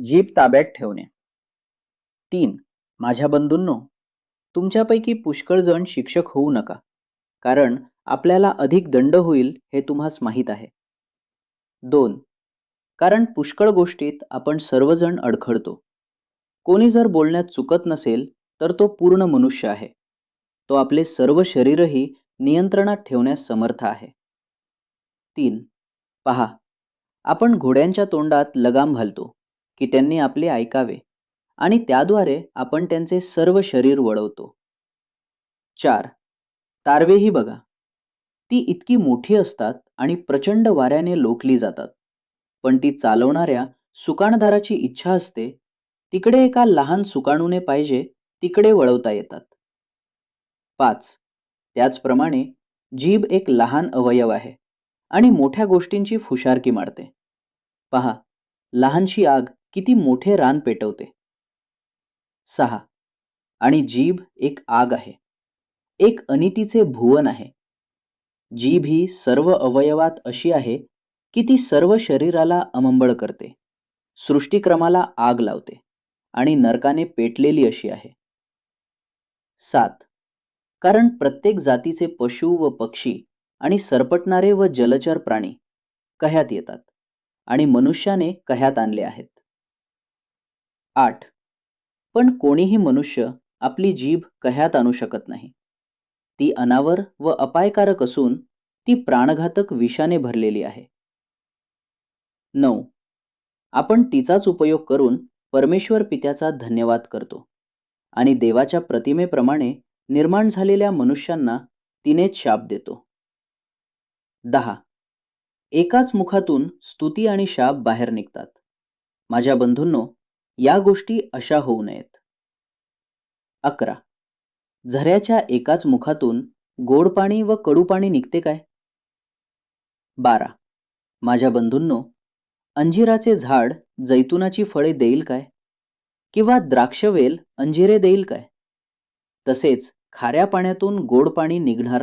जीभ ताब्यात ठेवणे. 3. माझ्या बंधूंनो, तुमच्यापैकी पुष्कळ जण शिक्षक होऊ नका, कारण आपल्याला अधिक दंड होईल हे तुम्हास माहीत आहे. 2. कारण पुष्कळ गोष्टीत आपण सर्वजण अडखळतो. कोणी जर बोलण्यात चुकत नसेल तर तो पूर्ण मनुष्य आहे. तो आपले सर्व शरीरही नियंत्रणात ठेवण्यास समर्थ आहे. 3. पहा, आपण घोड्यांच्या तोंडात लगाम घालतो की त्यांनी आपले ऐकावे आणि त्याद्वारे आपण त्यांचे सर्व शरीर वळवतो. 4. तारवेही बघा. ती इतकी मोठी असतात आणि प्रचंड वाऱ्याने लोकली जातात. पण ती चालवणाऱ्या सुकाणदाराची इच्छा असते, तिकडे एका लहान सुकाणूने पाहिजे तिकडे वळवता येतात. 5. त्याचप्रमाणे जीभ एक लहान अवयव आहे आणि मोठ्या गोष्टींची फुशारकी मारते. पहा, लहानशी आग किती मोठे रान पेटवते. 6. आणि जीभ एक आग आहे, एक अनितीचे भुवन आहे. जीभ ही सर्व अवयवात अशी आहे की ती सर्व शरीराला अमंबळ करते, सृष्टीक्रमाला आग लावते आणि नरकाने पेटलेली अशी आहे. 7. कारण प्रत्येक जातीचे पशु व पक्षी आणि सरपटणारे व जलचर प्राणी कह्यात येतात आणि मनुष्याने कह्यात आणले आहेत. 8. पण कोणीही मनुष्य आपली जीभ कह्यात आणू शकत नाही. ती अनावर व अपायकारक असून ती प्राणघातक विषाने भरलेली आहे. 9. आपण तिचाच उपयोग करून परमेश्वर पित्याचा धन्यवाद करतो आणि देवाच्या प्रतिमेप्रमाणे निर्माण झालेल्या मनुष्यांना तिनेच शाप देतो. 10. एकाच मुखातून स्तुती आणि शाप बाहेर निघतात. माझ्या बंधूंनो, या गोष्टी अशा होऊ नयेत. 11. झऱ्याच्या एकाच मुखातून गोड पाणी व कडू पाणी निघते काय? 12. माझ्या बंधूंनो, अंजिराचे झाड जैतुनाची फळे देईल काय? किंवा द्राक्षवेल अंजिरे देईल काय? तसेच खाऱ्या पाण्यातून गोड पाणी निघणार